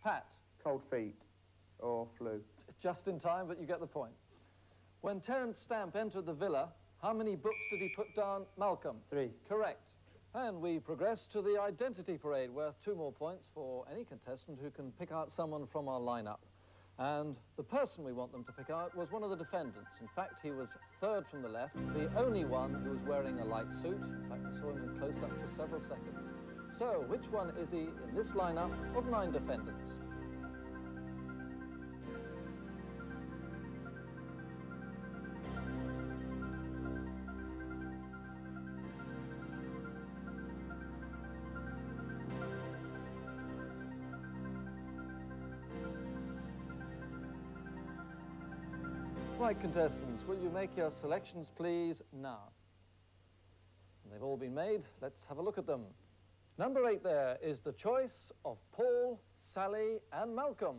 Pat. Cold feet or flu. Just in time, but you get the point. When Terence Stamp entered the villa, how many books did he put down? Malcolm. 3. Correct. And we progress to the identity parade, worth 2 more points for any contestant who can pick out someone from our lineup. And the person we want them to pick out was one of the defendants. In fact, he was third from the left, the only one who was wearing a light suit. In fact, we saw him in close-up for several seconds. So, which one is he in this lineup of 9 defendants? Right, contestants, will you make your selections, please, now? And they've all been made. Let's have a look at them. Number 8 there is the choice of Paul, Sally and Malcolm.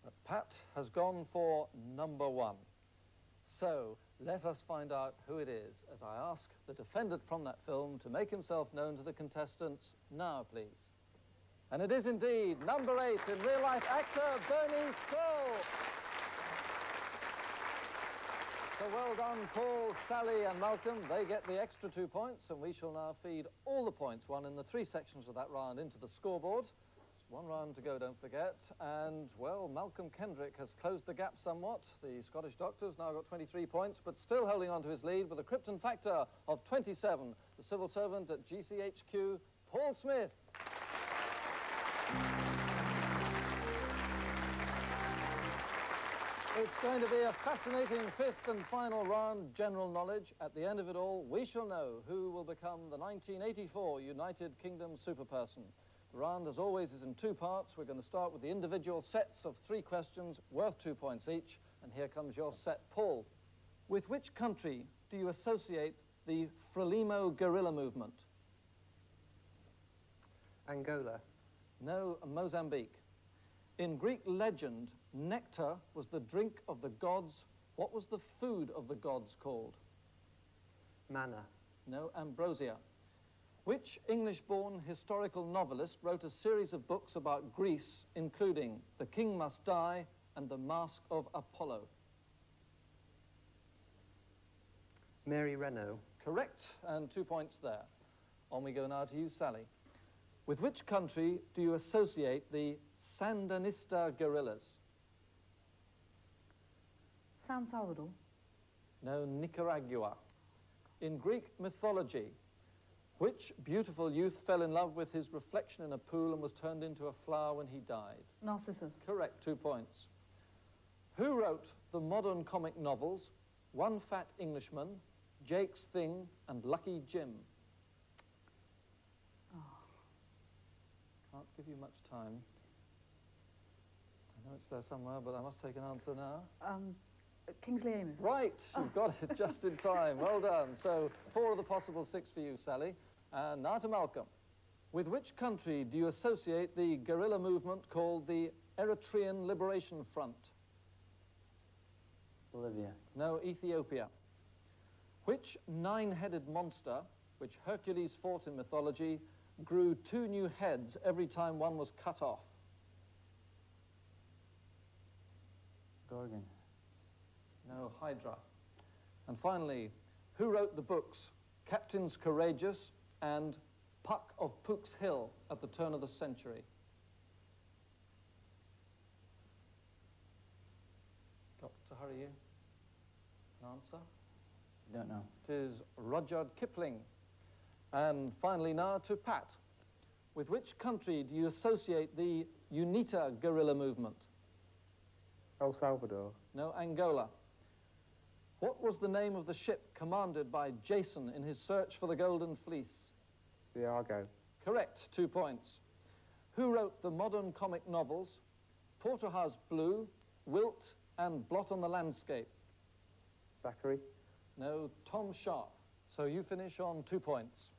But Pat has gone for number 1. So let us find out who it is as I ask the defendant from that film to make himself known to the contestants now, please. And it is indeed number 8 in real-life actor Bernie Saul. So well done, Paul, Sally and Malcolm. They get the extra 2 points, and we shall now feed all the points won in the 3 sections of that round into the scoreboard. Just 1 round to go, don't forget. And, well, Malcolm Kendrick has closed the gap somewhat. The Scottish doctor's now got 23 points, but still holding on to his lead with a Krypton factor of 27. The civil servant at GCHQ, Paul Smith. It's going to be a fascinating 5th and final round, general knowledge. At the end of it all, we shall know who will become the 1984 United Kingdom superperson. The round, as always, is in 2 parts. We're going to start with the individual sets of 3 questions, worth 2 points each. And here comes your set, Paul. With which country do you associate the Frelimo guerrilla movement? Angola. No, Mozambique. In Greek legend, nectar was the drink of the gods. What was the food of the gods called? Manna. No, ambrosia. Which English-born historical novelist wrote a series of books about Greece, including The King Must Die and The Mask of Apollo? Mary Renault. Correct, and 2 points there. On we go now to you, Sally. With which country do you associate the Sandinista guerrillas? San Salvador. No, Nicaragua. In Greek mythology, which beautiful youth fell in love with his reflection in a pool and was turned into a flower when he died? Narcissus. Correct, 2 points. Who wrote the modern comic novels One Fat Englishman, Jake's Thing and Lucky Jim? Can't give you much time. I know it's there somewhere, but I must take an answer now. Kingsley Amis. Right, you've got it just in time. Well done. So 4 of the possible 6 for you, Sally. And now to Malcolm. With which country do you associate the guerrilla movement called the Eritrean Liberation Front? Bolivia. No, Ethiopia. Which 9-headed monster, which Hercules fought in mythology, grew 2 new heads every time one was cut off? Gorgon. No, Hydra. And finally, who wrote the books Captains Courageous and Puck of Pook's Hill at the turn of the century? Got to hurry you. An answer? Don't know. It is Rudyard Kipling. And finally now to Pat. With which country do you associate the UNITA guerrilla movement? El Salvador. No, Angola. What was the name of the ship commanded by Jason in his search for the Golden Fleece? The Argo. Correct, 2 points. Who wrote the modern comic novels Porterhouse Blue, Wilt and Blot on the Landscape? Thackeray. No, Tom Sharp. So you finish on 2 points.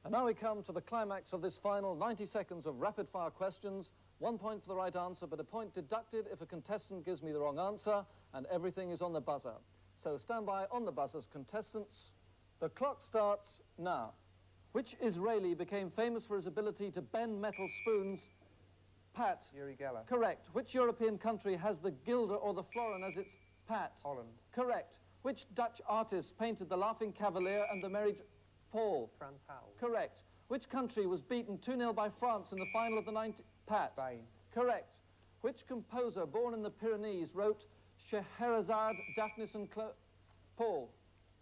And now we come to the climax of this final 90 seconds of rapid-fire questions. 1 point for the right answer, but a point deducted if a contestant gives me the wrong answer, and everything is on the buzzer. So stand by on the buzzers, contestants. The clock starts now. Which Israeli became famous for his ability to bend metal spoons? Pat. Uri Geller. Correct. Which European country has the guilder or the florin as its Pat? Holland. Correct. Which Dutch artist painted the Laughing Cavalier and the Merry Paul? Frans Hals. Correct. Which country was beaten 2-0 by France in the final of the 90... Pat. Spain. Correct. Which composer, born in the Pyrenees, wrote Scheherazade, Daphnis and Paul?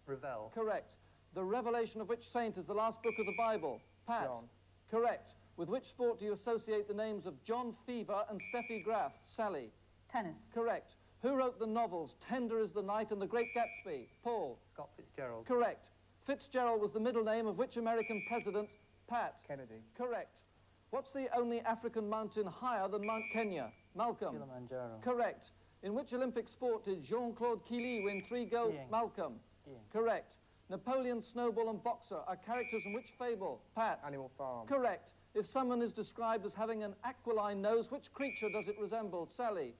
Ravel. Correct. The revelation of which saint is the last book of the Bible? Pat. John. Correct. With which sport do you associate the names of John Fever and Steffi Graf? Sally. Tennis. Correct. Who wrote the novels Tender is the Night and The Great Gatsby? Paul. Scott Fitzgerald. Correct. Fitzgerald was the middle name of which American president? Pat. Kennedy. Correct. What's the only African mountain higher than Mount Kenya? Malcolm. Kilimanjaro. Correct. In which Olympic sport did Jean-Claude Killy win 3 gold? Skiing. Malcolm. Skiing. Correct. Napoleon, Snowball and Boxer are characters in which fable? Pat. Animal Farm. Correct. If someone is described as having an aquiline nose, which creature does it resemble? Sally.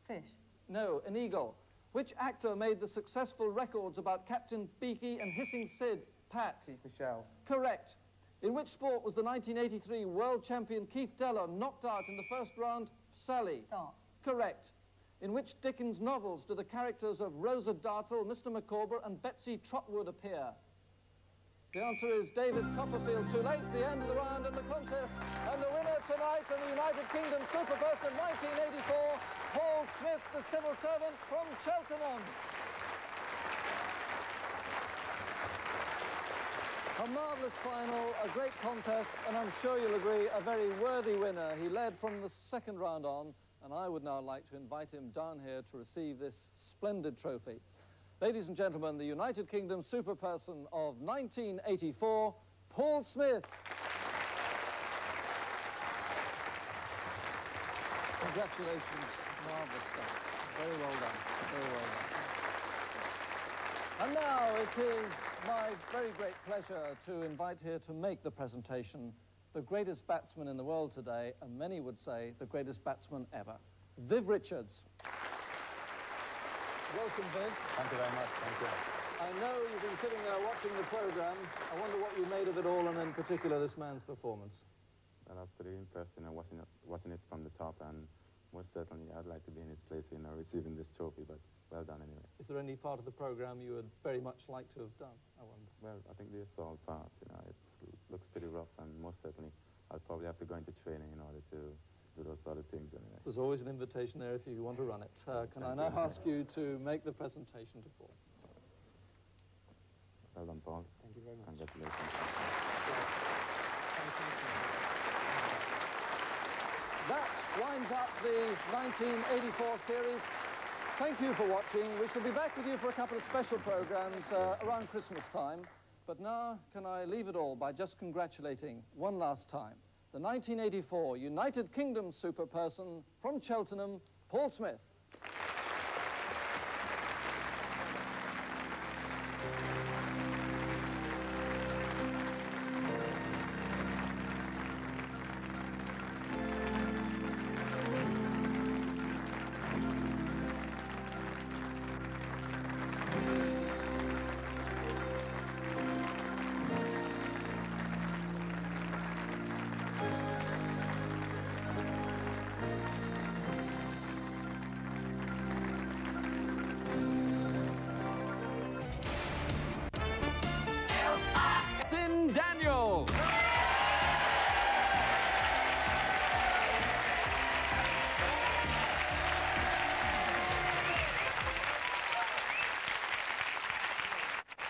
Fish. No, an eagle. Which actor made the successful records about Captain Beaky and Hissing Sid? Pat. Steve Michelle. Correct. In which sport was the 1983 world champion Keith Deller knocked out in the first round? Sally. Darts. Correct. In which Dickens novels do the characters of Rosa Dartle, Mr. Micawber and Betsy Trotwood appear? The answer is David Copperfield. Too late, the end of the round and the contest. And the winner tonight in the United Kingdom Superburst of 1984, Paul Smith, the civil servant from Cheltenham. A marvellous final, a great contest, and I'm sure you'll agree, a very worthy winner. He led from the second round on, and I would now like to invite him down here to receive this splendid trophy. Ladies and gentlemen, the United Kingdom Superperson of 1984, Paul Smith. Congratulations, marvellous stuff. Very well done, very well done. And now it is my very great pleasure to invite here to make the presentation the greatest batsman in the world today, and many would say the greatest batsman ever, Viv Richards. Welcome, Viv. Thank you very much, thank you. I know you've been sitting there watching the programme. I wonder what you made of it all, and in particular this man's performance. Well, I was pretty impressed, watching it from the top, and most certainly I'd like to be in his place, receiving this trophy, but well done anyway. Is there any part of the programme you would very much like to have done, I wonder? Well, I think the assault part, it looks pretty rough, and most certainly I'll probably have to go into training in order to do those sort of things anyway. There's always an invitation there if you want to run it. Can I now ask you to make the presentation to Paul? Well done, Paul. Thank you very much. Congratulations. That winds up the 1984 series. Thank you for watching. We shall be back with you for a couple of special programmes around Christmas time. But now, can I leave it all by just congratulating one last time the 1984 United Kingdom Superperson from Cheltenham, Paul Smith. Daniels.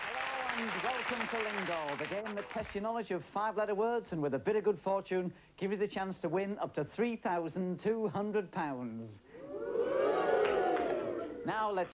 Hello and welcome to Lingo, the game that tests your knowledge of 5-letter words and with a bit of good fortune gives you the chance to win up to £3,200. Now let's